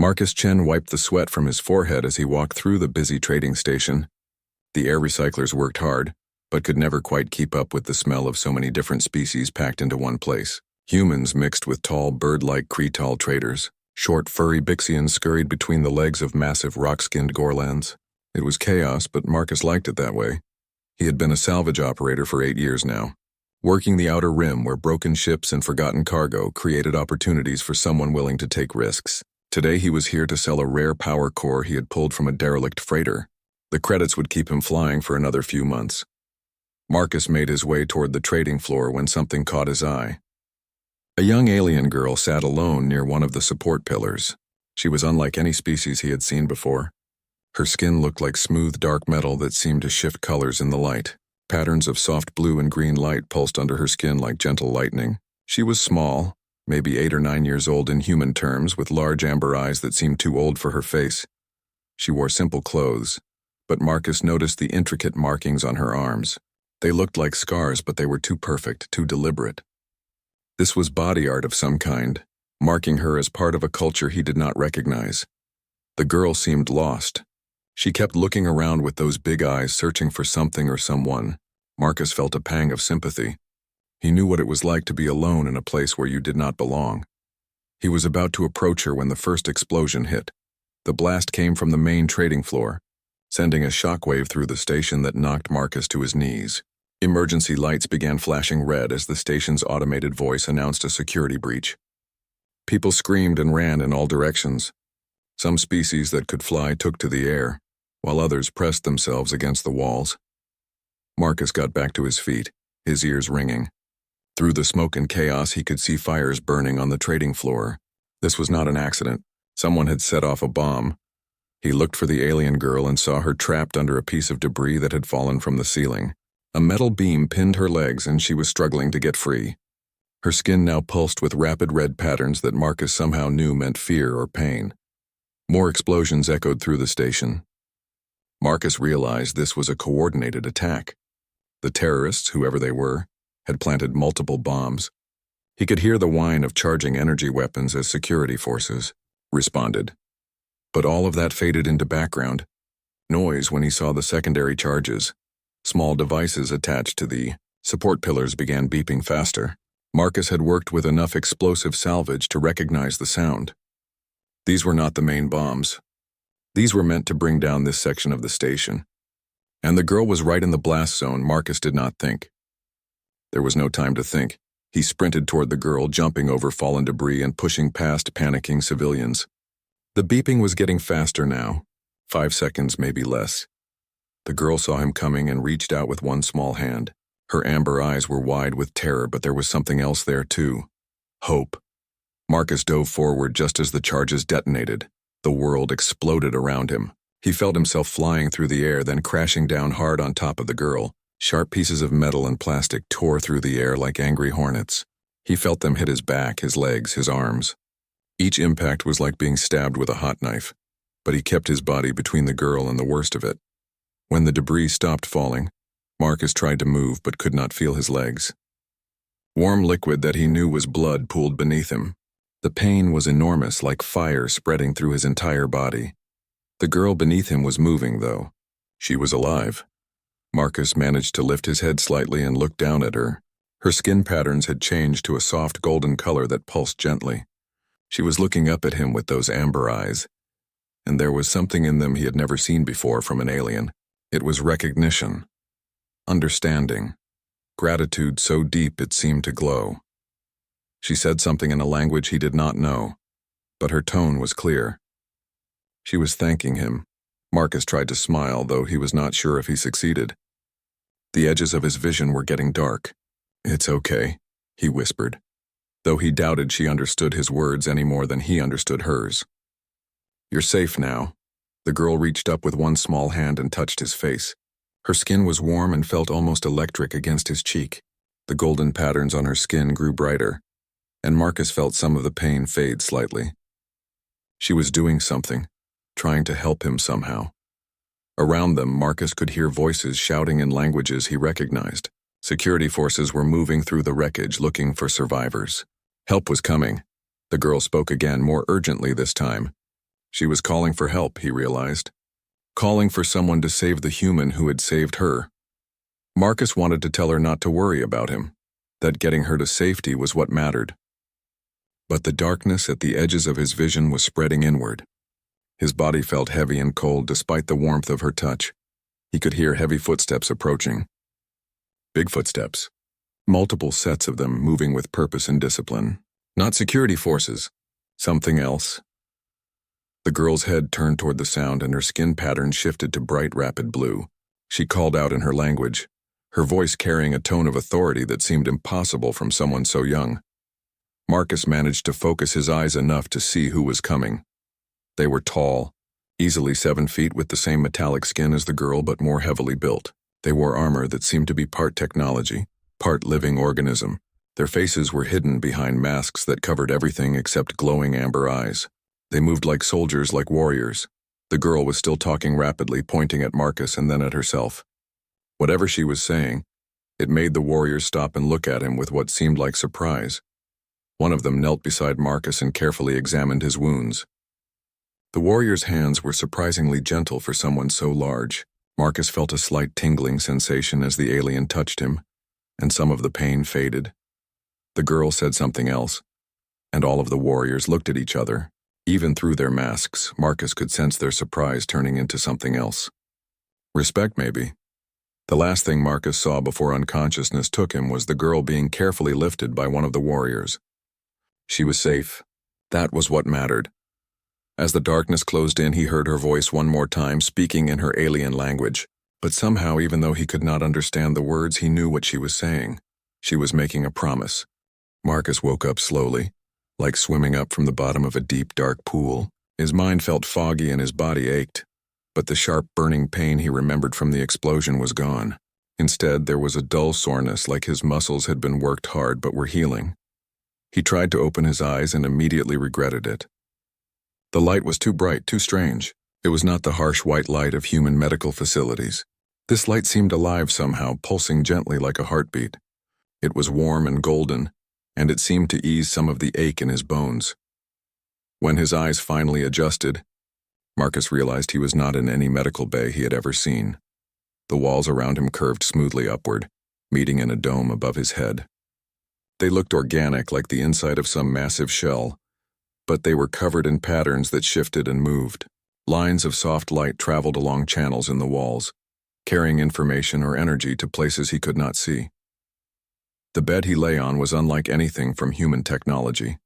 Marcus Chen wiped the sweat from his forehead as he walked through the busy trading station. The air recyclers worked hard, but could never quite keep up with the smell of so many different species packed into one place. Humans mixed with tall, bird-like Cretal traders. Short, furry Bixians scurried between the legs of massive rock-skinned Gorlans. It was chaos, but Marcus liked it that way. He had been a salvage operator for 8 years now, working the outer rim where broken ships and forgotten cargo created opportunities for someone willing to take risks. Today he was here to sell a rare power core he had pulled from a derelict freighter. The credits would keep him flying for another few months. Marcus made his way toward the trading floor when something caught his eye. A young alien girl sat alone near one of the support pillars. She was unlike any species he had seen before. Her skin looked like smooth dark metal that seemed to shift colors in the light. Patterns of soft blue and green light pulsed under her skin like gentle lightning. She was small, maybe 8 or 9 years old in human terms, with large amber eyes that seemed too old for her face. She wore simple clothes, but Marcus noticed the intricate markings on her arms. They looked like scars, but they were too perfect, too deliberate. This was body art of some kind, marking her as part of a culture he did not recognize. The girl seemed lost. She kept looking around with those big eyes, searching for something or someone. Marcus felt a pang of sympathy. He knew what it was like to be alone in a place where you did not belong. He was about to approach her when the first explosion hit. The blast came from the main trading floor, sending a shockwave through the station that knocked Marcus to his knees. Emergency lights began flashing red as the station's automated voice announced a security breach. People screamed and ran in all directions. Some species that could fly took to the air, while others pressed themselves against the walls. Marcus got back to his feet, his ears ringing. Through the smoke and chaos, he could see fires burning on the trading floor. This was not an accident. Someone had set off a bomb. He looked for the alien girl and saw her trapped under a piece of debris that had fallen from the ceiling. A metal beam pinned her legs and she was struggling to get free. Her skin now pulsed with rapid red patterns that Marcus somehow knew meant fear or pain. More explosions echoed through the station. Marcus realized this was a coordinated attack. The terrorists, whoever they were, had planted multiple bombs. He could hear the whine of charging energy weapons as security forces responded. But all of that faded into background noise when he saw the secondary charges. Small devices attached to the support pillars began beeping faster. Marcus had worked with enough explosive salvage to recognize the sound. These were not the main bombs. These were meant to bring down this section of the station. And the girl was right in the blast zone. Marcus did not think. There was no time to think. He sprinted toward the girl, jumping over fallen debris and pushing past panicking civilians. The beeping was getting faster now. 5 seconds, maybe less. The girl saw him coming and reached out with one small hand. Her amber eyes were wide with terror, but there was something else there too. Hope. Marcus dove forward just as the charges detonated. The world exploded around him. He felt himself flying through the air, then crashing down hard on top of the girl. Sharp pieces of metal and plastic tore through the air like angry hornets. He felt them hit his back, his legs, his arms. Each impact was like being stabbed with a hot knife, but he kept his body between the girl and the worst of it. When the debris stopped falling, Marcus tried to move but could not feel his legs. Warm liquid that he knew was blood pooled beneath him. The pain was enormous, like fire spreading through his entire body. The girl beneath him was moving, though. She was alive. Marcus managed to lift his head slightly and look down at her. Her skin patterns had changed to a soft golden color that pulsed gently. She was looking up at him with those amber eyes, and there was something in them he had never seen before from an alien. It was recognition, understanding, gratitude so deep it seemed to glow. She said something in a language he did not know, but her tone was clear. She was thanking him. Marcus tried to smile, though he was not sure if he succeeded. The edges of his vision were getting dark. "It's okay," he whispered, though he doubted she understood his words any more than he understood hers. "You're safe now." The girl reached up with one small hand and touched his face. Her skin was warm and felt almost electric against his cheek. The golden patterns on her skin grew brighter, and Marcus felt some of the pain fade slightly. She was doing something, trying to help him somehow. Around them, Marcus could hear voices shouting in languages he recognized. Security forces were moving through the wreckage looking for survivors. Help was coming. The girl spoke again, more urgently this time. She was calling for help, he realized. Calling for someone to save the human who had saved her. Marcus wanted to tell her not to worry about him, that getting her to safety was what mattered. But the darkness at the edges of his vision was spreading inward. His body felt heavy and cold despite the warmth of her touch. He could hear heavy footsteps approaching. Big footsteps. Multiple sets of them moving with purpose and discipline. Not security forces. Something else. The girl's head turned toward the sound and her skin pattern shifted to bright, rapid blue. She called out in her language, her voice carrying a tone of authority that seemed impossible from someone so young. Marcus managed to focus his eyes enough to see who was coming. They were tall, easily 7 feet with the same metallic skin as the girl but more heavily built. They wore armor that seemed to be part technology, part living organism. Their faces were hidden behind masks that covered everything except glowing amber eyes. They moved like soldiers, like warriors. The girl was still talking rapidly, pointing at Marcus and then at herself. Whatever she was saying, it made the warriors stop and look at him with what seemed like surprise. One of them knelt beside Marcus and carefully examined his wounds. The warrior's hands were surprisingly gentle for someone so large. Marcus felt a slight tingling sensation as the alien touched him, and some of the pain faded. The girl said something else, and all of the warriors looked at each other. Even through their masks, Marcus could sense their surprise turning into something else. Respect, maybe. The last thing Marcus saw before unconsciousness took him was the girl being carefully lifted by one of the warriors. She was safe. That was what mattered. As the darkness closed in, he heard her voice one more time, speaking in her alien language. But somehow, even though he could not understand the words, he knew what she was saying. She was making a promise. Marcus woke up slowly, like swimming up from the bottom of a deep, dark pool. His mind felt foggy and his body ached, but the sharp, burning pain he remembered from the explosion was gone. Instead, there was a dull soreness, like his muscles had been worked hard but were healing. He tried to open his eyes and immediately regretted it. The light was too bright, too strange. It was not the harsh white light of human medical facilities. This light seemed alive somehow, pulsing gently like a heartbeat. It was warm and golden, and it seemed to ease some of the ache in his bones. When his eyes finally adjusted, Marcus realized he was not in any medical bay he had ever seen. The walls around him curved smoothly upward, meeting in a dome above his head. They looked organic, like the inside of some massive shell, but they were covered in patterns that shifted and moved. Lines of soft light traveled along channels in the walls, carrying information or energy to places he could not see. The bed he lay on was unlike anything from human technology.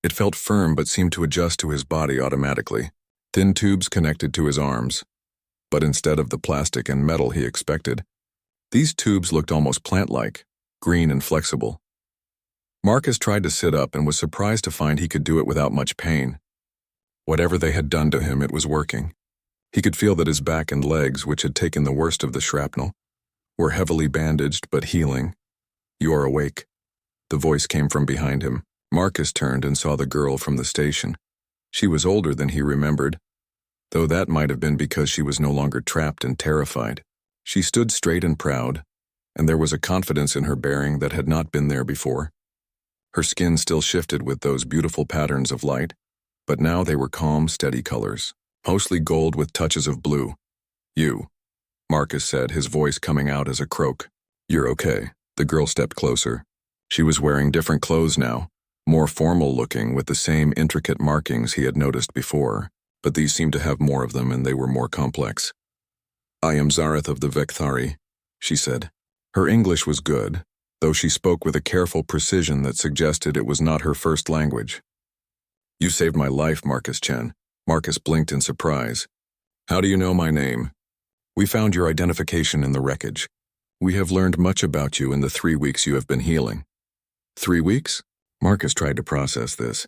It felt firm but seemed to adjust to his body automatically. Thin tubes connected to his arms, but instead of the plastic and metal he expected, these tubes looked almost plant-like, green and flexible. Marcus tried to sit up and was surprised to find he could do it without much pain. Whatever they had done to him, it was working. He could feel that his back and legs, which had taken the worst of the shrapnel, were heavily bandaged but healing. "You are awake." The voice came from behind him. Marcus turned and saw the girl from the station. She was older than he remembered, though that might have been because she was no longer trapped and terrified. She stood straight and proud, and there was a confidence in her bearing that had not been there before. Her skin still shifted with those beautiful patterns of light, but now they were calm, steady colors, mostly gold with touches of blue. "You," Marcus said, his voice coming out as a croak. "You're okay." The girl stepped closer. She was wearing different clothes now, more formal looking with the same intricate markings he had noticed before, but these seemed to have more of them and they were more complex. "I am Zareth of the Vekthari," she said. Her English was good, though she spoke with a careful precision that suggested it was not her first language. "You saved my life, Marcus Chen." Marcus blinked in surprise. "How do you know my name?" "We found your identification in the wreckage. We have learned much about you in the 3 weeks you have been healing." 3 weeks? Marcus tried to process this.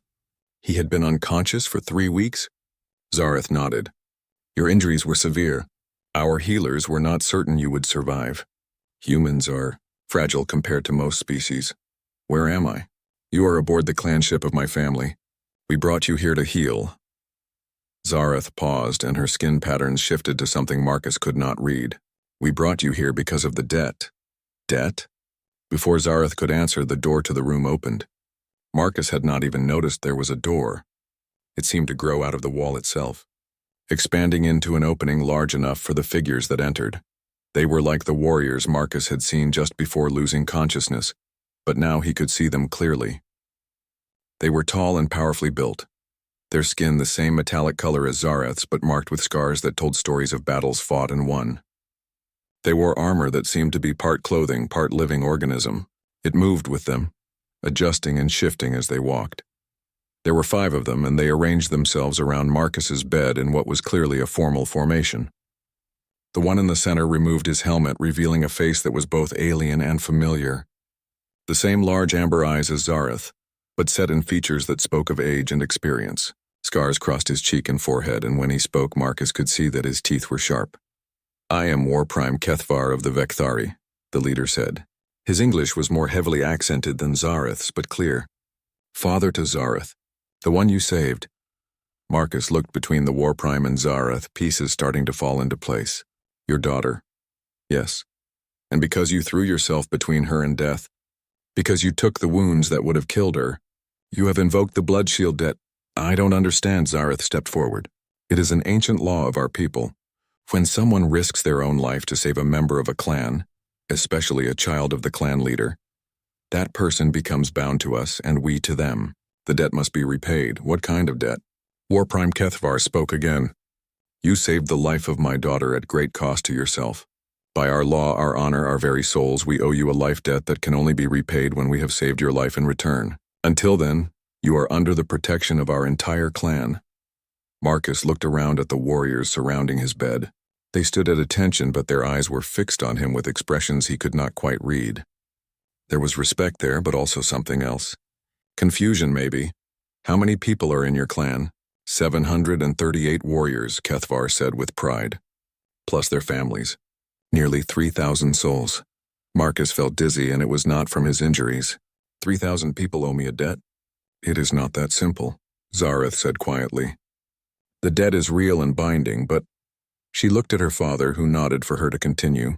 He had been unconscious for 3 weeks? Zareth nodded. "Your injuries were severe. Our healers were not certain you would survive. Humans are fragile compared to most species. Where am I?" "You are aboard the clan ship of my family. We brought you here to heal." Zareth paused and her skin patterns shifted to something Marcus could not read. "We brought you here because of the debt." "Debt?" Before Zareth could answer, the door to the room opened. Marcus had not even noticed there was a door. It seemed to grow out of the wall itself, expanding into an opening large enough for the figures that entered. They were like the warriors Marcus had seen just before losing consciousness, but now he could see them clearly. They were tall and powerfully built, their skin the same metallic color as Zareth's but marked with scars that told stories of battles fought and won. They wore armor that seemed to be part clothing, part living organism. It moved with them, adjusting and shifting as they walked. There were 5 of them, and they arranged themselves around Marcus's bed in what was clearly a formal formation. The one in the center removed his helmet, revealing a face that was both alien and familiar. The same large amber eyes as Zareth, but set in features that spoke of age and experience. Scars crossed his cheek and forehead, and when he spoke, Marcus could see that his teeth were sharp. "I am War Prime Kethvar of the Vekthari," the leader said. His English was more heavily accented than Zareth's, but clear. "Father to Zareth, the one you saved." Marcus looked between the War Prime and Zareth, pieces starting to fall into place. "Your daughter." "Yes. And because you threw yourself between her and death, because you took the wounds that would have killed her, you have invoked the blood shield debt." "I don't understand," Zareth stepped forward. "It is an ancient law of our people. When someone risks their own life to save a member of a clan, especially a child of the clan leader, that person becomes bound to us and we to them. The debt must be repaid." "What kind of debt?" War Prime Kethvar spoke again. "You saved the life of my daughter at great cost to yourself. By our law, our honor, our very souls, we owe you a life debt that can only be repaid when we have saved your life in return. Until then, you are under the protection of our entire clan." Marcus looked around at the warriors surrounding his bed. They stood at attention, but their eyes were fixed on him with expressions he could not quite read. There was respect there, but also something else. Confusion, maybe. "How many people are in your clan?" 738 warriors, Kethvar said with pride. "Plus their families. Nearly 3,000 souls." Marcus felt dizzy, and it was not from his injuries. 3,000 people owe me a debt?" "It is not that simple," Zareth said quietly. "The debt is real and binding, but—" She looked at her father, who nodded for her to continue.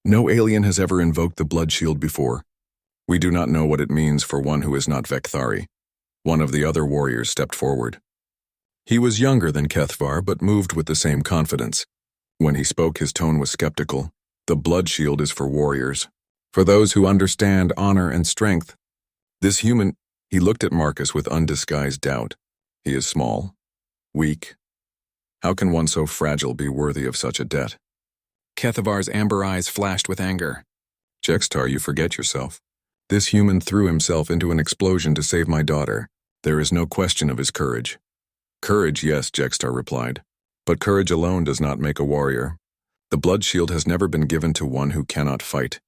"No alien has ever invoked the blood shield before. We do not know what it means for one who is not Vekthari." One of the other warriors stepped forward. He was younger than Kethvar, but moved with the same confidence. When he spoke, his tone was skeptical. "The blood shield is for warriors, for those who understand honor and strength. This human—" He looked at Marcus with undisguised doubt. "He is small, weak. How can one so fragile be worthy of such a debt?" Kethavar's amber eyes flashed with anger. "Jextar, you forget yourself. This human threw himself into an explosion to save my daughter. There is no question of his courage." "Courage, yes," Jextar replied. "But courage alone does not make a warrior. The blood shield has never been given to one who cannot fight,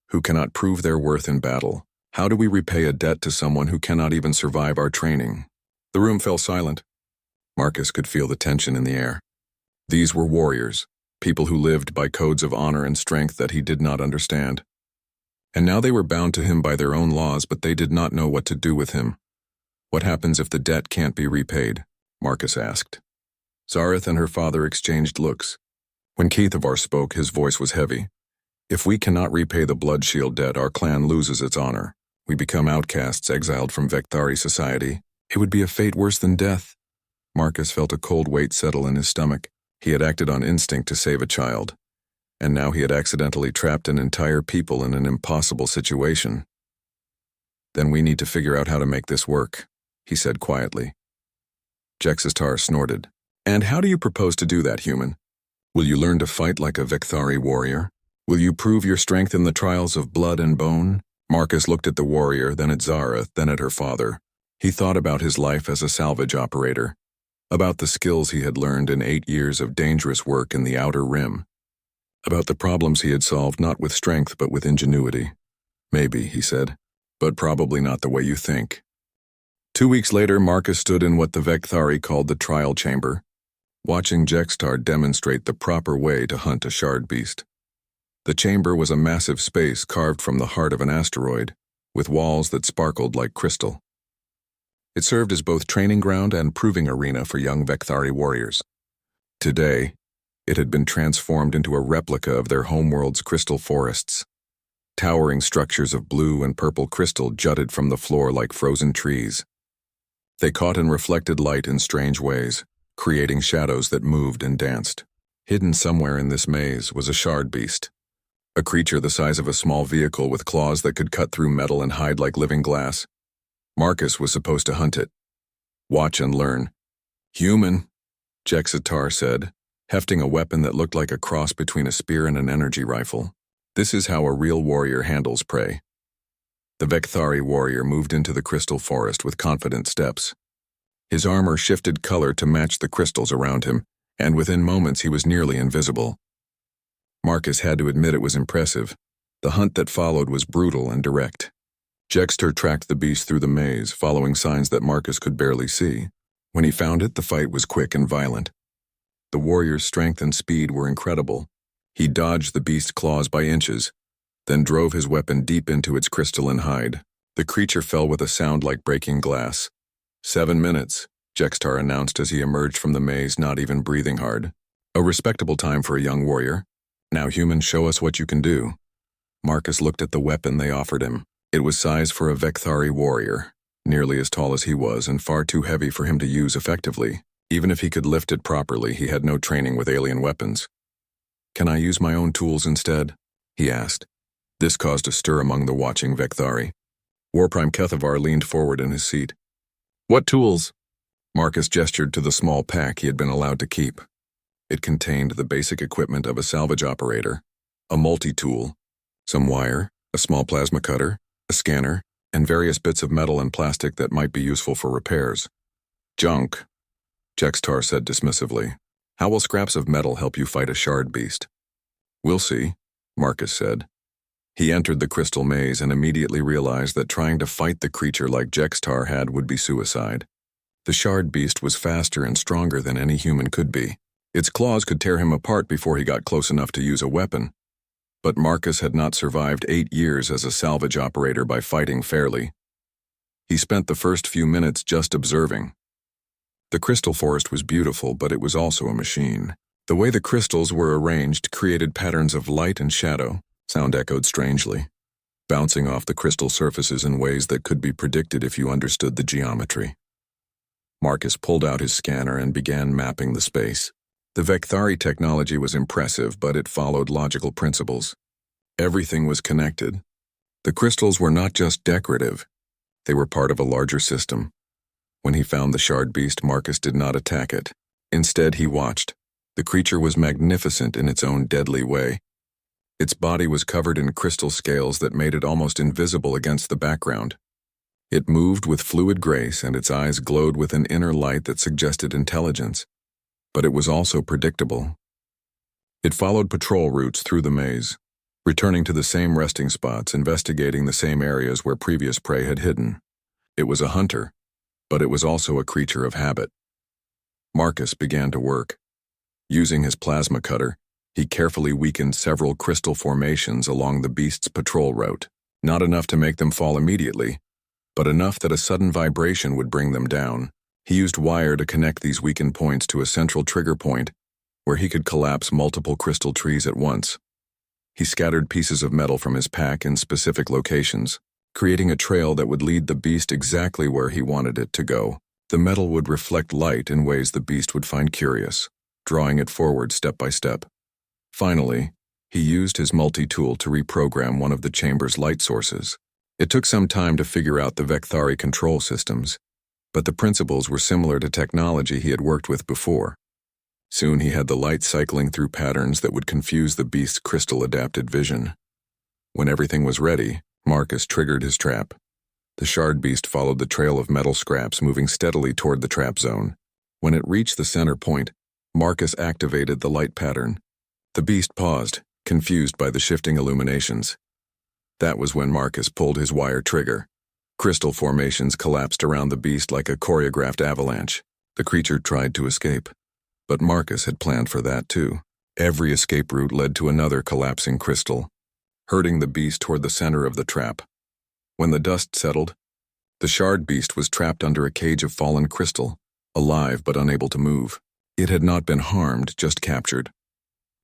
who cannot prove their worth in battle. How do we repay a debt to someone who cannot even survive our training?" The room fell silent. Marcus could feel the tension in the air. These were warriors, people who lived by codes of honor and strength that he did not understand. And now they were bound to him by their own laws, but they did not know what to do with him. "What happens if the debt can't be repaid?" Marcus asked. Zareth and her father exchanged looks. When Kethvar spoke, his voice was heavy. "If we cannot repay the blood shield debt, our clan loses its honor. We become outcasts, exiled from Vekthari society. It would be a fate worse than death." Marcus felt a cold weight settle in his stomach. He had acted on instinct to save a child, and now he had accidentally trapped an entire people in an impossible situation. "Then we need to figure out how to make this work," he said quietly. Jextar snorted. "And how do you propose to do that, human? Will you learn to fight like a Vekthari warrior? Will you prove your strength in the trials of blood and bone?" Marcus looked at the warrior, then at Zareth, then at her father. He thought about his life as a salvage operator, about the skills he had learned in 8 years of dangerous work in the Outer Rim, about the problems he had solved not with strength but with ingenuity. "Maybe," he said, "but probably not the way you think." 2 weeks later, Marcus stood in what the Vekthari called the trial chamber, watching Jextar demonstrate the proper way to hunt a shard beast. The chamber was a massive space carved from the heart of an asteroid, with walls that sparkled like crystal. It served as both training ground and proving arena for young Vekthari warriors. Today, it had been transformed into a replica of their homeworld's crystal forests. Towering structures of blue and purple crystal jutted from the floor like frozen trees. They caught and reflected light in strange ways, creating shadows that moved and danced. Hidden somewhere in this maze was a shard beast, a creature the size of a small vehicle with claws that could cut through metal and hide like living glass. Marcus was supposed to hunt it. Watch and learn. Human, Jexitar said, hefting a weapon that looked like a cross between a spear and an energy rifle. This is how a real warrior handles prey. The Vekthari warrior moved into the crystal forest with confident steps. His armor shifted color to match the crystals around him, and within moments he was nearly invisible. Marcus had to admit it was impressive. The hunt that followed was brutal and direct. Jexter tracked the beast through the maze, following signs that Marcus could barely see. When he found it, the fight was quick and violent. The warrior's strength and speed were incredible. He dodged the beast's claws by inches, then drove his weapon deep into its crystalline hide. The creature fell with a sound like breaking glass. 7 minutes, Jextar announced as he emerged from the maze, not even breathing hard. A respectable time for a young warrior. Now, human, show us what you can do. Marcus looked at the weapon they offered him. It was sized for a Vekthari warrior, nearly as tall as he was and far too heavy for him to use effectively. Even if he could lift it properly, he had no training with alien weapons. Can I use my own tools instead? He asked. This caused a stir among the watching Vekthari. Warprime Kethavar leaned forward in his seat. What tools? Marcus gestured to the small pack he had been allowed to keep. It contained the basic equipment of a salvage operator, a multi-tool, some wire, a small plasma cutter, a scanner, and various bits of metal and plastic that might be useful for repairs. Junk, Jextar said dismissively. How will scraps of metal help you fight a shard beast? We'll see, Marcus said. He entered the crystal maze and immediately realized that trying to fight the creature like Jextar had would be suicide. The shard beast was faster and stronger than any human could be. Its claws could tear him apart before he got close enough to use a weapon. But Marcus had not survived 8 years as a salvage operator by fighting fairly. He spent the first few minutes just observing. The crystal forest was beautiful, but it was also a machine. The way the crystals were arranged created patterns of light and shadow. Sound echoed strangely, bouncing off the crystal surfaces in ways that could be predicted if you understood the geometry. Marcus pulled out his scanner and began mapping the space. The Vekthari technology was impressive, but it followed logical principles. Everything was connected. The crystals were not just decorative. They were part of a larger system. When he found the shard beast, Marcus did not attack it. Instead, he watched. The creature was magnificent in its own deadly way. Its body was covered in crystal scales that made it almost invisible against the background. It moved with fluid grace, and its eyes glowed with an inner light that suggested intelligence. But it was also predictable. It followed patrol routes through the maze, returning to the same resting spots, investigating the same areas where previous prey had hidden. It was a hunter, but it was also a creature of habit. Marcus began to work. Using his plasma cutter, he carefully weakened several crystal formations along the beast's patrol route, not enough to make them fall immediately, but enough that a sudden vibration would bring them down. He used wire to connect these weakened points to a central trigger point where he could collapse multiple crystal trees at once. He scattered pieces of metal from his pack in specific locations, creating a trail that would lead the beast exactly where he wanted it to go. The metal would reflect light in ways the beast would find curious, drawing it forward step by step. Finally, he used his multi-tool to reprogram one of the chamber's light sources. It took some time to figure out the Vekthari control systems, but the principles were similar to technology he had worked with before. Soon he had the light cycling through patterns that would confuse the beast's crystal-adapted vision. When everything was ready, Marcus triggered his trap. The shard beast followed the trail of metal scraps, moving steadily toward the trap zone. When it reached the center point, Marcus activated the light pattern. The beast paused, confused by the shifting illuminations. That was when Marcus pulled his wire trigger. Crystal formations collapsed around the beast like a choreographed avalanche. The creature tried to escape, but Marcus had planned for that too. Every escape route led to another collapsing crystal, herding the beast toward the center of the trap. When the dust settled, the shard beast was trapped under a cage of fallen crystal, alive but unable to move. It had not been harmed, just captured.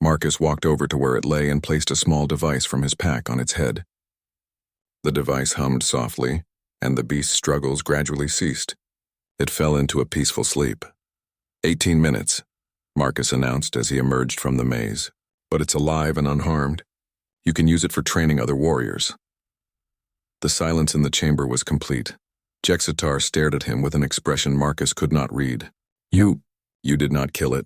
Marcus walked over to where it lay and placed a small device from his pack on its head. The device hummed softly, and the beast's struggles gradually ceased. It fell into a peaceful sleep. 18 minutes, Marcus announced as he emerged from the maze. But it's alive and unharmed. You can use it for training other warriors. The silence in the chamber was complete. Jexitar stared at him with an expression Marcus could not read. You did not kill it.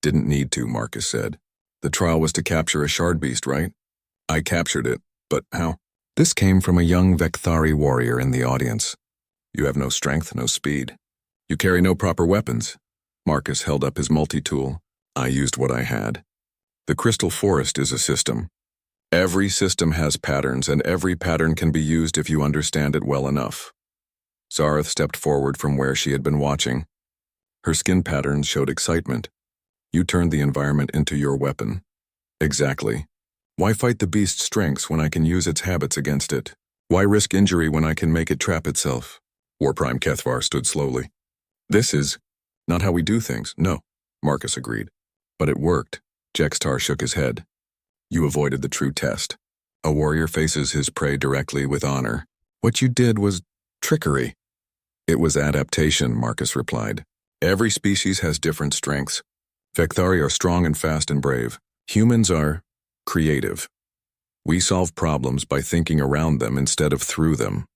Didn't need to, Marcus said. The trial was to capture a shard beast, right? I captured it, but how? This came from a young Vekthari warrior in the audience. You have no strength, no speed. You carry no proper weapons. Marcus held up his multi-tool. I used what I had. The crystal forest is a system. Every system has patterns, and every pattern can be used if you understand it well enough. Zareth stepped forward from where she had been watching. Her skin patterns showed excitement. You turned the environment into your weapon. Exactly. Why fight the beast's strengths when I can use its habits against it? Why risk injury when I can make it trap itself? War Prime Kethvar stood slowly. This is not how we do things. No, Marcus agreed. But it worked. Jexitar shook his head. You avoided the true test. A warrior faces his prey directly with honor. What you did was trickery. It was adaptation, Marcus replied. Every species has different strengths. Vekthari are strong and fast and brave. Humans are creative. We solve problems by thinking around them instead of through them.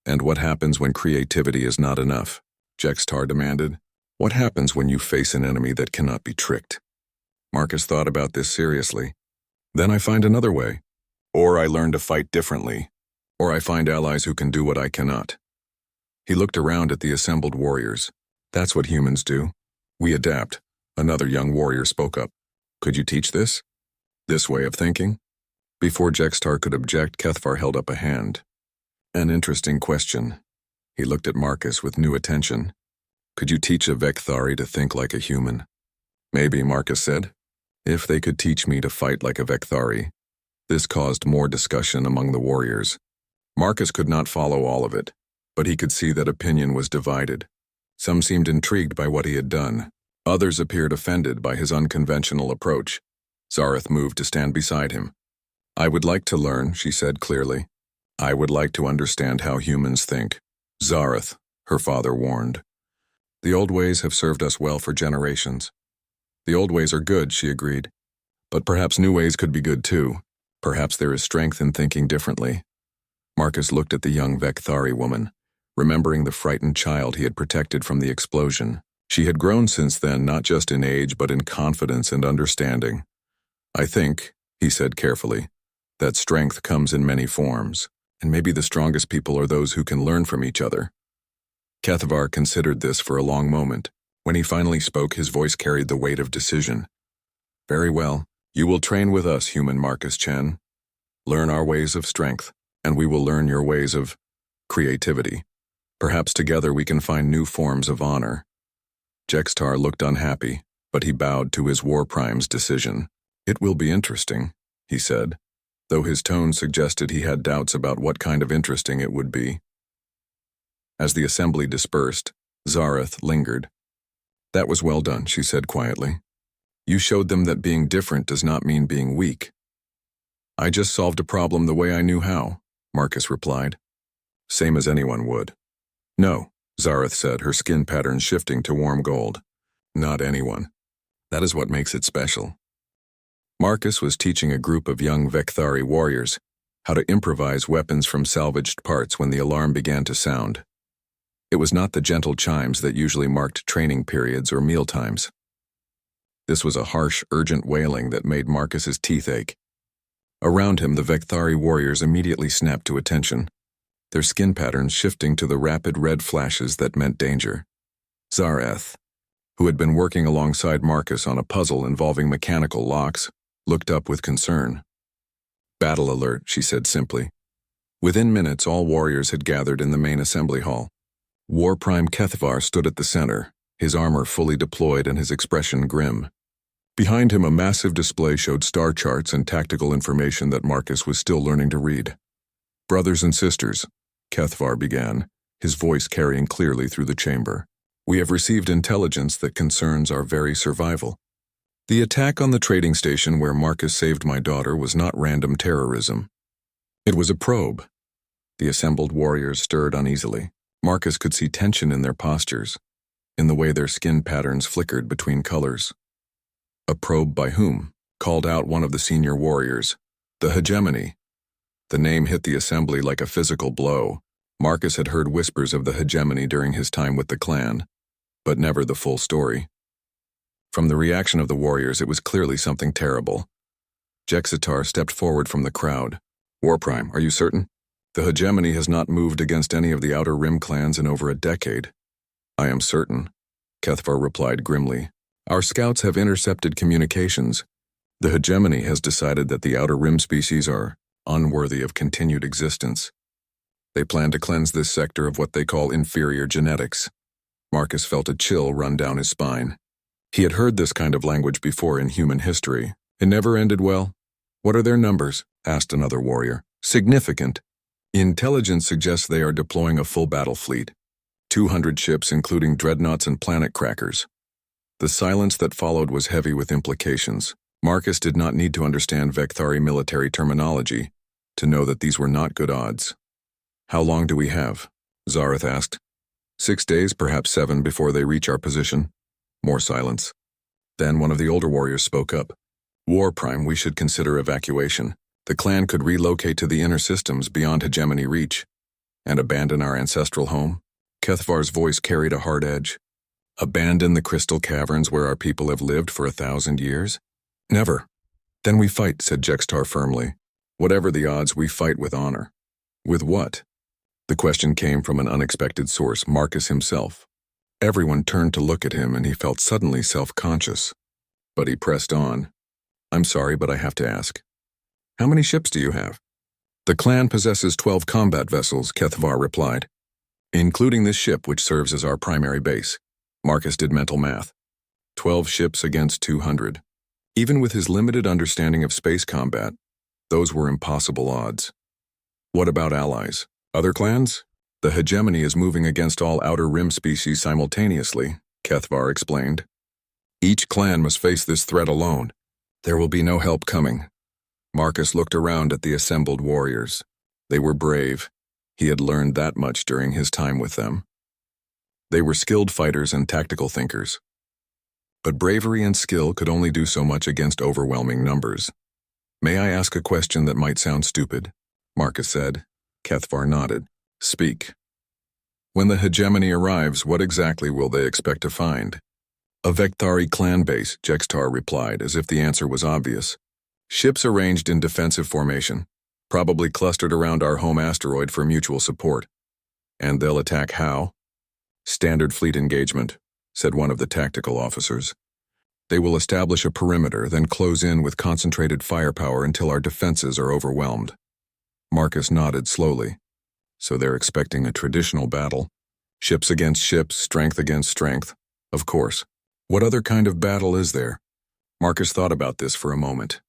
And what happens when creativity is not enough? Jexitar demanded. What happens when you face an enemy that cannot be tricked? Marcus thought about this seriously. Then I find another way. Or I learn to fight differently. Or I find allies who can do what I cannot. He looked around at the assembled warriors. That's what humans do. We adapt. Another young warrior spoke up. Could you teach this? This way of thinking? Before Jexitar could object, Kethvar held up a hand. An interesting question. He looked at Marcus with new attention. Could you teach a Vekthari to think like a human? Maybe, Marcus said. If they could teach me to fight like a Vekthari. This caused more discussion among the warriors. Marcus could not follow all of it, but he could see that opinion was divided. Some seemed intrigued by what he had done. Others appeared offended by his unconventional approach. Zareth moved to stand beside him. I would like to learn, she said clearly. I would like to understand how humans think. Zareth, her father warned. The old ways have served us well for generations. The old ways are good, she agreed. But perhaps new ways could be good too. Perhaps there is strength in thinking differently. Marcus looked at the young Vekthari woman, remembering the frightened child he had protected from the explosion. She had grown since then, not just in age, but in confidence and understanding. I think, he said carefully, that strength comes in many forms, and maybe the strongest people are those who can learn from each other. Kethvar considered this for a long moment. When he finally spoke, his voice carried the weight of decision. Very well, you will train with us, human Marcus Chen. Learn our ways of strength, and we will learn your ways of creativity. Perhaps together we can find new forms of honor. Jexitar looked unhappy, but he bowed to his War Prime's decision. It will be interesting, he said, though his tone suggested he had doubts about what kind of interesting it would be. As the assembly dispersed, Zareth lingered. That was well done, she said quietly. You showed them that being different does not mean being weak. I just solved a problem the way I knew how, Marcus replied. Same as anyone would. No, Zareth said, her skin pattern shifting to warm gold. Not anyone. That is what makes it special. Marcus was teaching a group of young Vekthari warriors how to improvise weapons from salvaged parts when the alarm began to sound. It was not the gentle chimes that usually marked training periods or mealtimes. This was a harsh, urgent wailing that made Marcus's teeth ache. Around him, the Vekthari warriors immediately snapped to attention, their skin patterns shifting to the rapid red flashes that meant danger. Zareth, who had been working alongside Marcus on a puzzle involving mechanical locks, looked up with concern. Battle alert, she said simply. Within minutes, all warriors had gathered in the main assembly hall. War Prime Kethvar stood at the center, his armor fully deployed and his expression grim. Behind him, a massive display showed star charts and tactical information that Marcus was still learning to read. Brothers and sisters, Kethvar began, his voice carrying clearly through the chamber. We have received intelligence that concerns our very survival. The attack on the trading station where Marcus saved my daughter was not random terrorism. It was a probe. The assembled warriors stirred uneasily. Marcus could see tension in their postures, in the way their skin patterns flickered between colors. A probe by whom? Called out one of the senior warriors. The hegemony. The name hit the assembly like a physical blow. Marcus had heard whispers of the hegemony during his time with the clan, but never the full story. From the reaction of the warriors, it was clearly something terrible. Jexitar stepped forward from the crowd. Warprime, are you certain? The hegemony has not moved against any of the Outer Rim clans in over a decade. I am certain, Kethvar replied grimly. Our scouts have intercepted communications. The hegemony has decided that the Outer Rim species are unworthy of continued existence. They plan to cleanse this sector of what they call inferior genetics. Marcus felt a chill run down his spine. He had heard this kind of language before in human history. It never ended well. What are their numbers? Asked another warrior. Significant. Intelligence suggests they are deploying a full battle fleet. 200 ships including dreadnoughts and planet crackers. The silence that followed was heavy with implications. Marcus did not need to understand Vecthari military terminology to know that these were not good odds. How long do we have? Zareth asked. 6 days, perhaps 7 before they reach our position. More silence. Then one of the older warriors spoke up. Warprime, we should consider evacuation. The clan could relocate to the inner systems beyond hegemony reach and abandon our ancestral home. Kethvar's voice carried a hard edge. Abandon the crystal caverns where our people have lived for 1,000 years? Never. Then we fight, said Jextar firmly. Whatever the odds, we fight with honor. With what? The question came from an unexpected source, Marcus himself. Everyone turned to look at him and he felt suddenly self-conscious. But he pressed on. I'm sorry, but I have to ask. How many ships do you have? The clan possesses 12 combat vessels, Kethvar replied. Including this ship which serves as our primary base. Marcus did mental math. 12 ships against 200. Even with his limited understanding of space combat, those were impossible odds. What about allies? Other clans? The hegemony is moving against all Outer Rim species simultaneously, Kethvar explained. Each clan must face this threat alone. There will be no help coming. Marcus looked around at the assembled warriors. They were brave. He had learned that much during his time with them. They were skilled fighters and tactical thinkers. But bravery and skill could only do so much against overwhelming numbers. May I ask a question that might sound stupid? Marcus said. Kethvar nodded. Speak. When the hegemony arrives, what exactly will they expect to find? A Vecthari clan base, Jextar replied, as if the answer was obvious. Ships arranged in defensive formation, probably clustered around our home asteroid for mutual support. And they'll attack how? Standard fleet engagement, said one of the tactical officers. They will establish a perimeter, then close in with concentrated firepower until our defenses are overwhelmed. Marcus nodded slowly. So they're expecting a traditional battle. Ships against ships, strength against strength. Of course. What other kind of battle is there? Marcus thought about this for a moment.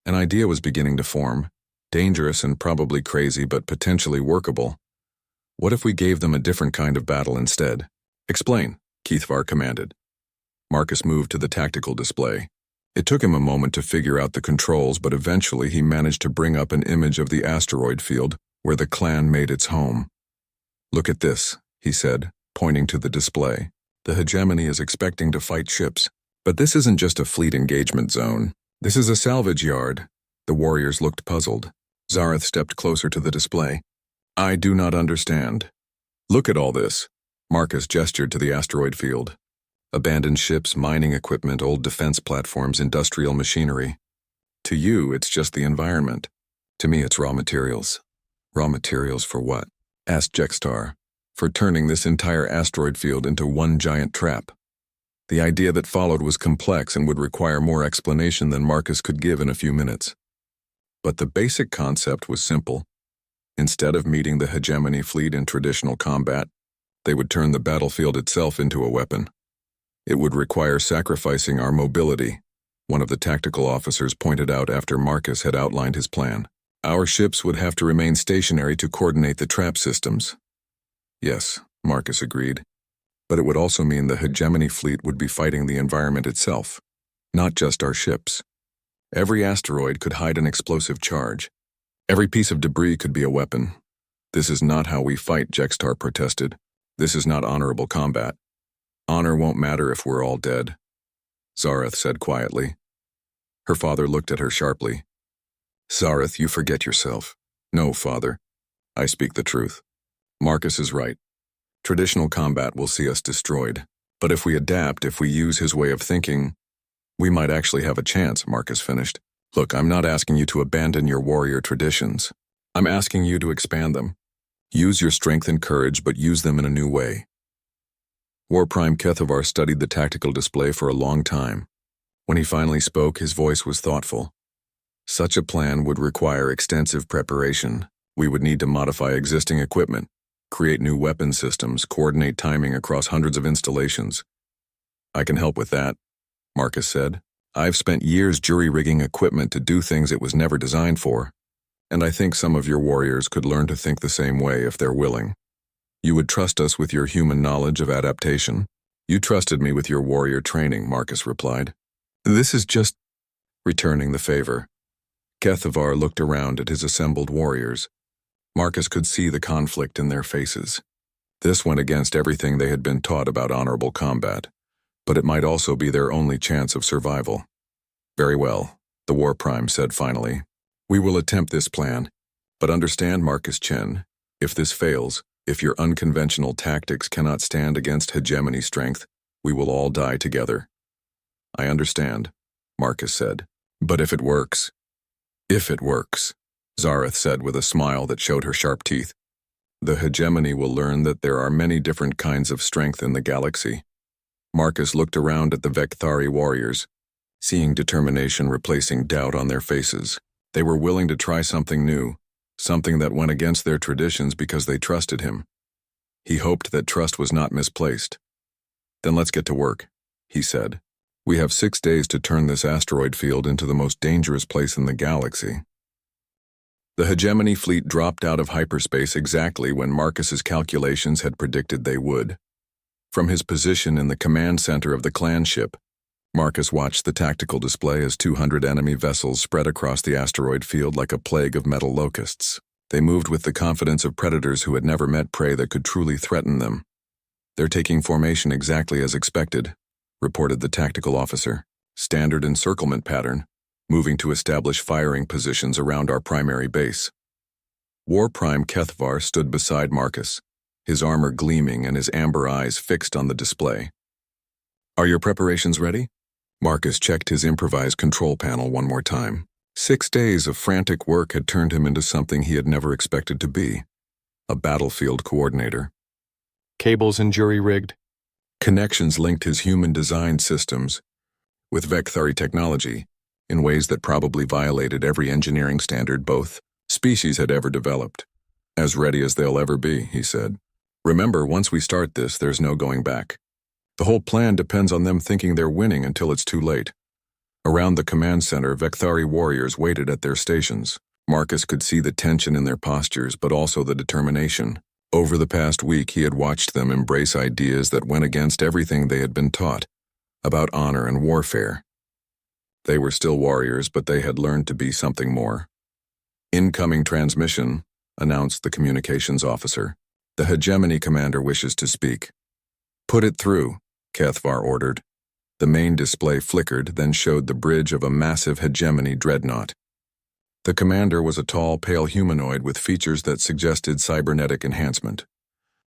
An idea was beginning to form. Dangerous and probably crazy, but potentially workable. What if we gave them a different kind of battle instead? Explain, Kethvar commanded. Marcus moved to the tactical display. It took him a moment to figure out the controls, but eventually he managed to bring up an image of the asteroid field where the clan made its home. Look at this, he said, pointing to the display. The hegemony is expecting to fight ships. But this isn't just a fleet engagement zone. This is a salvage yard. The warriors looked puzzled. Zareth stepped closer to the display. I do not understand. Look at all this. Marcus gestured to the asteroid field. Abandoned ships, mining equipment, old defense platforms, industrial machinery. To you, it's just the environment. To me, it's raw materials. Raw materials for what? Asked Jextar. For turning this entire asteroid field into one giant trap. The idea that followed was complex and would require more explanation than Marcus could give in a few minutes. But the basic concept was simple. Instead of meeting the hegemony fleet in traditional combat, they would turn the battlefield itself into a weapon. It would require sacrificing our mobility, one of the tactical officers pointed out after Marcus had outlined his plan. Our ships would have to remain stationary to coordinate the trap systems. Yes, Marcus agreed. But it would also mean the hegemony fleet would be fighting the environment itself, not just our ships. Every asteroid could hide an explosive charge. Every piece of debris could be a weapon. This is not how we fight, Jextar protested. This is not honorable combat. Honor won't matter if we're all dead, Zareth said quietly. Her father looked at her sharply. Zareth, you forget yourself. No, father. I speak the truth. Marcus is right. Traditional combat will see us destroyed. But if we adapt, if we use his way of thinking, we might actually have a chance, Marcus finished. Look, I'm not asking you to abandon your warrior traditions. I'm asking you to expand them. Use your strength and courage, but use them in a new way. War Prime Kethavar studied the tactical display for a long time. When he finally spoke, his voice was thoughtful. Such a plan would require extensive preparation. We would need to modify existing equipment, create new weapon systems, coordinate timing across hundreds of installations. I can help with that, Marcus said. I've spent years jury-rigging equipment to do things it was never designed for, and I think some of your warriors could learn to think the same way if they're willing. You would trust us with your human knowledge of adaptation? You trusted me with your warrior training, Marcus replied. This is just returning the favor. Kethavar looked around at his assembled warriors. Marcus could see the conflict in their faces. This went against everything they had been taught about honorable combat, but it might also be their only chance of survival. Very well, the War Prime said finally. We will attempt this plan, but understand, Marcus Chen, if this fails, if your unconventional tactics cannot stand against hegemony strength, we will all die together. I understand, Marcus said. But if it works, Zareth said with a smile that showed her sharp teeth, the hegemony will learn that there are many different kinds of strength in the galaxy. Marcus looked around at the Vekthari warriors, seeing determination replacing doubt on their faces. They were willing to try something new, something that went against their traditions because they trusted him. He hoped that trust was not misplaced. Then let's get to work, he said. We have 6 days to turn this asteroid field into the most dangerous place in the galaxy. The hegemony fleet dropped out of hyperspace exactly when Marcus's calculations had predicted they would. From his position in the command center of the clan ship, Marcus watched the tactical display as 200 enemy vessels spread across the asteroid field like a plague of metal locusts. They moved with the confidence of predators who had never met prey that could truly threaten them. They're taking formation exactly as expected, reported the tactical officer. Standard encirclement pattern, moving to establish firing positions around our primary base. War Prime Kethavar stood beside Marcus, his armor gleaming and his amber eyes fixed on the display. Are your preparations ready? Marcus checked his improvised control panel one more time. 6 days of frantic work had turned him into something he had never expected to be, a battlefield coordinator. Cables and jury-rigged. Connections linked his human-designed systems with Vekthari technology in ways that probably violated every engineering standard both species had ever developed. As ready as they'll ever be, he said. Remember, once we start this, there's no going back. The whole plan depends on them thinking they're winning until it's too late. Around the command center, Vekthari warriors waited at their stations. Marcus could see the tension in their postures, but also the determination. Over the past week, he had watched them embrace ideas that went against everything they had been taught about honor and warfare. They were still warriors, but they had learned to be something more. Incoming transmission, announced the communications officer. The hegemony commander wishes to speak. Put it through, Kethavar ordered. The main display flickered, then showed the bridge of a massive hegemony dreadnought. The commander was a tall, pale humanoid with features that suggested cybernetic enhancement.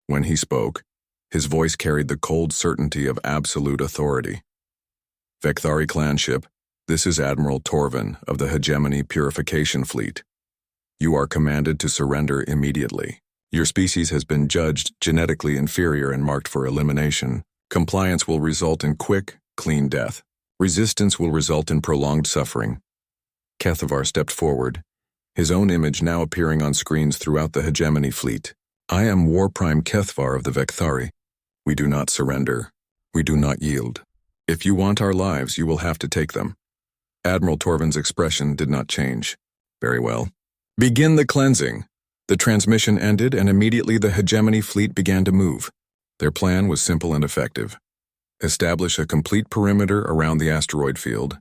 When he spoke, his voice carried the cold certainty of absolute authority. Vekthari clan ship, this is Admiral Torvin of the Hegemony Purification Fleet. You are commanded to surrender immediately. Your species has been judged genetically inferior and marked for elimination. Compliance will result in quick, clean death. Resistance will result in prolonged suffering. Kethavar stepped forward, his own image now appearing on screens throughout the Hegemony fleet. I am War Prime Kethavar of the Vekthari. We do not surrender. We do not yield. If you want our lives, you will have to take them. Admiral Torvin's expression did not change. Very well. Begin the cleansing. The transmission ended, and immediately the Hegemony fleet began to move. Their plan was simple and effective. Establish a complete perimeter around the asteroid field,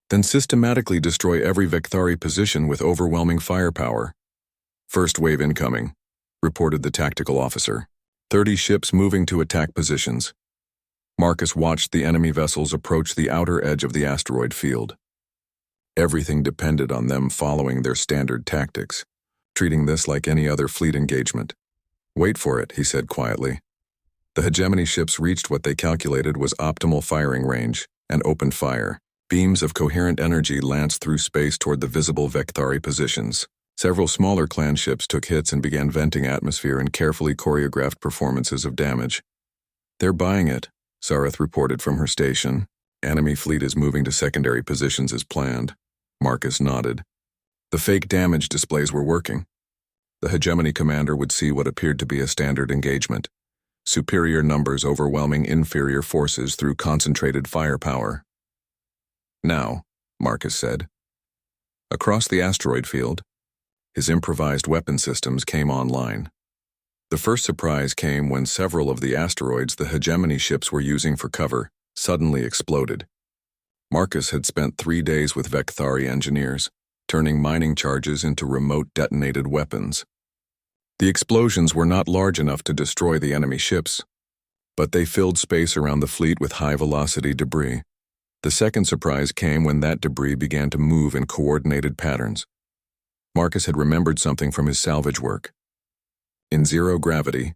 then systematically destroy every Vekthari position with overwhelming firepower. First wave incoming, reported the tactical officer. 30 ships moving to attack positions. Marcus watched the enemy vessels approach the outer edge of the asteroid field. Everything depended on them following their standard tactics, treating this like any other fleet engagement. "Wait for it," he said quietly. The hegemony ships reached what they calculated was optimal firing range and opened fire. Beams of coherent energy lanced through space toward the visible Vecthari positions. Several smaller clan ships took hits and began venting atmosphere in carefully choreographed performances of damage. "They're buying it," Sareth reported from her station. "Enemy fleet is moving to secondary positions as planned." Marcus nodded. The fake damage displays were working. The hegemony commander would see what appeared to be a standard engagement. Superior numbers overwhelming inferior forces through concentrated firepower. "Now," Marcus said. Across the asteroid field, his improvised weapon systems came online. The first surprise came when several of the asteroids the hegemony ships were using for cover suddenly exploded. Marcus had spent 3 days with Vecthari engineers, turning mining charges into remote detonated weapons. The explosions were not large enough to destroy the enemy ships, but they filled space around the fleet with high-velocity debris. The second surprise came when that debris began to move in coordinated patterns. Marcus had remembered something from his salvage work. In zero gravity,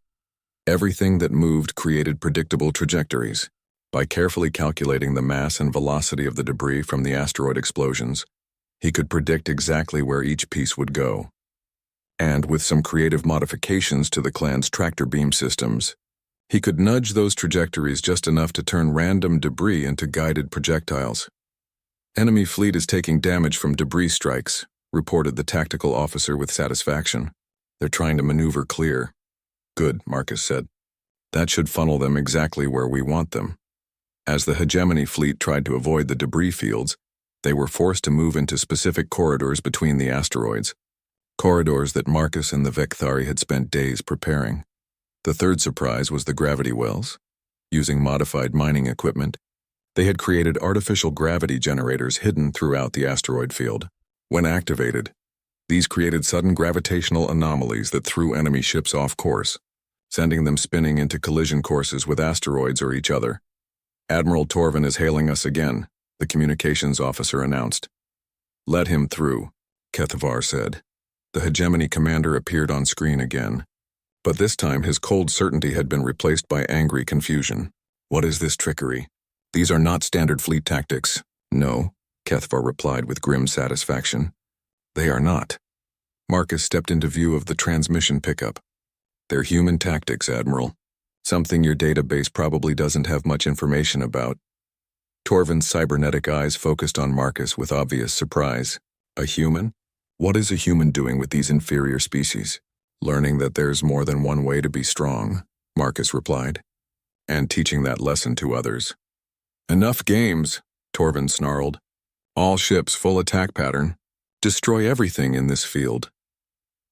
everything that moved created predictable trajectories. By carefully calculating the mass and velocity of the debris from the asteroid explosions, he could predict exactly where each piece would go. And with some creative modifications to the clan's tractor beam systems, he could nudge those trajectories just enough to turn random debris into guided projectiles. "Enemy fleet is taking damage from debris strikes," reported the tactical officer with satisfaction. "They're trying to maneuver clear." "Good," Marcus said. "That should funnel them exactly where we want them." As the hegemony fleet tried to avoid the debris fields, they were forced to move into specific corridors between the asteroids, corridors that Marcus and the Vecthari had spent days preparing. The third surprise was the gravity wells. Using modified mining equipment, they had created artificial gravity generators hidden throughout the asteroid field. When activated, these created sudden gravitational anomalies that threw enemy ships off course, sending them spinning into collision courses with asteroids or each other. "Admiral Torvin is hailing us again," the communications officer announced. "Let him through," Kethavar said. The hegemony commander appeared on screen again, but this time his cold certainty had been replaced by angry confusion. "What is this trickery? These are not standard fleet tactics." "No," Kethavar replied with grim satisfaction. "They are not." Marcus stepped into view of the transmission pickup. "They're human tactics, Admiral. Something your database probably doesn't have much information about." Torvin's cybernetic eyes focused on Marcus with obvious surprise. "A human? What is a human doing with these inferior species?" "Learning that there's more than one way to be strong," Marcus replied, "and teaching that lesson to others." "Enough games," Torvin snarled. "All ships full attack pattern. Destroy everything in this field."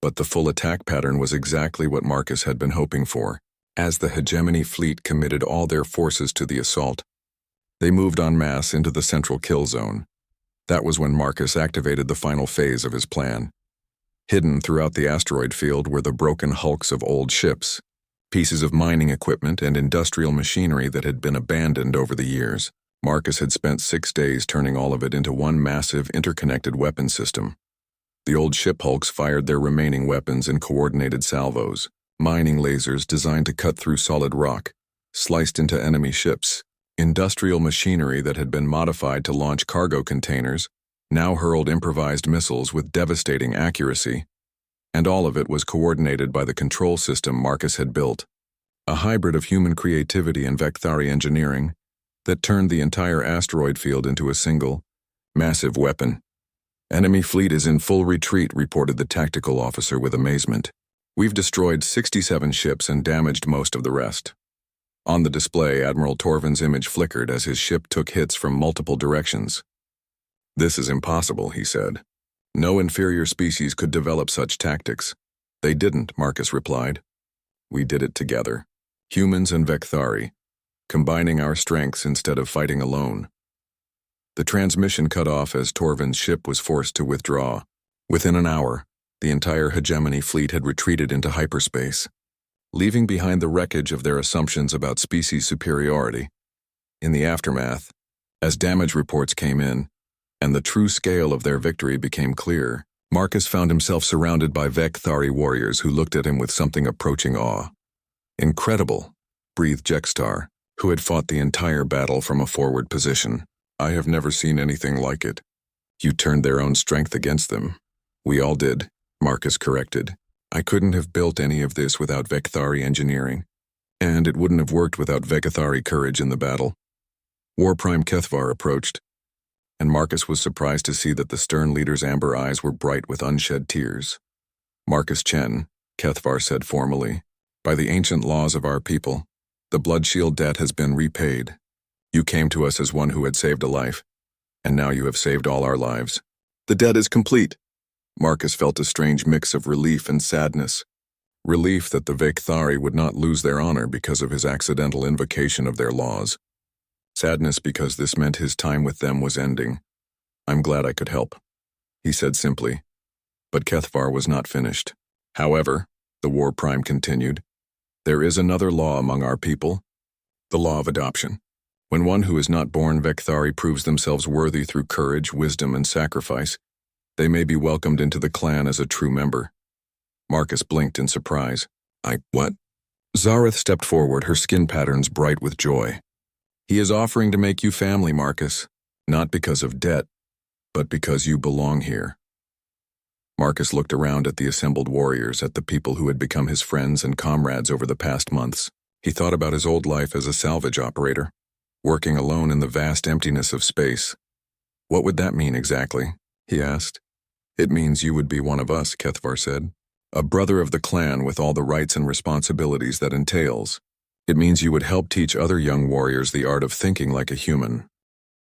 But the full attack pattern was exactly what Marcus had been hoping for. As the hegemony fleet committed all their forces to the assault, they moved en masse into the central kill zone. That was when Marcus activated the final phase of his plan. Hidden throughout the asteroid field were the broken hulks of old ships, pieces of mining equipment and industrial machinery that had been abandoned over the years. Marcus had spent 6 days turning all of it into one massive interconnected weapon system. The old ship hulks fired their remaining weapons in coordinated salvos. Mining lasers designed to cut through solid rock, sliced into enemy ships. Industrial machinery that had been modified to launch cargo containers now hurled improvised missiles with devastating accuracy. And all of it was coordinated by the control system Marcus had built, a hybrid of human creativity and Vecthari engineering that turned the entire asteroid field into a single, massive weapon. "Enemy fleet is in full retreat," reported the tactical officer with amazement. "We've destroyed 67 ships and damaged most of the rest." On the display, Admiral Torvin's image flickered as his ship took hits from multiple directions. "This is impossible," he said. "No inferior species could develop such tactics." "They didn't," Marcus replied. "We did it together. Humans and Vecthari, combining our strengths instead of fighting alone." The transmission cut off as Torvin's ship was forced to withdraw. Within an hour, the entire hegemony fleet had retreated into hyperspace. leaving behind the wreckage of their assumptions about species superiority. In the aftermath, as damage reports came in, and the true scale of their victory became clear, Marcus found himself surrounded by Vekthari warriors who looked at him with something approaching awe. "Incredible," breathed Jextar, who had fought the entire battle from a forward position. "I have never seen anything like it." "You turned their own strength against them." "We all did," Marcus corrected. "I couldn't have built any of this without Vekthari engineering, and it wouldn't have worked without Vekthari courage in the battle." War Prime Kethvar approached, and Marcus was surprised to see that the stern leader's amber eyes were bright with unshed tears. "Marcus Chen," Kethvar said formally, "by the ancient laws of our people, the Blood Shield debt has been repaid. You came to us as one who had saved a life, and now you have saved all our lives. The debt is complete." Marcus felt a strange mix of relief and sadness. Relief that the Vekthari would not lose their honor because of his accidental invocation of their laws. Sadness because this meant his time with them was ending. "I'm glad I could help," he said simply. But Kethvar was not finished. "However," the War Prime continued, "there is another law among our people, the law of adoption. When one who is not born Vekthari proves themselves worthy through courage, wisdom, and sacrifice, they may be welcomed into the clan as a true member." Marcus blinked in surprise. What?" Zareth stepped forward, her skin patterns bright with joy. "He is offering to make you family, Marcus, not because of debt, but because you belong here." Marcus looked around at the assembled warriors, at the people who had become his friends and comrades over the past months. He thought about his old life as a salvage operator, working alone in the vast emptiness of space. "What would that mean exactly?" he asked. "It means you would be one of us," Kethvar said. "A brother of the clan with all the rights and responsibilities that entails. It means you would help teach other young warriors the art of thinking like a human,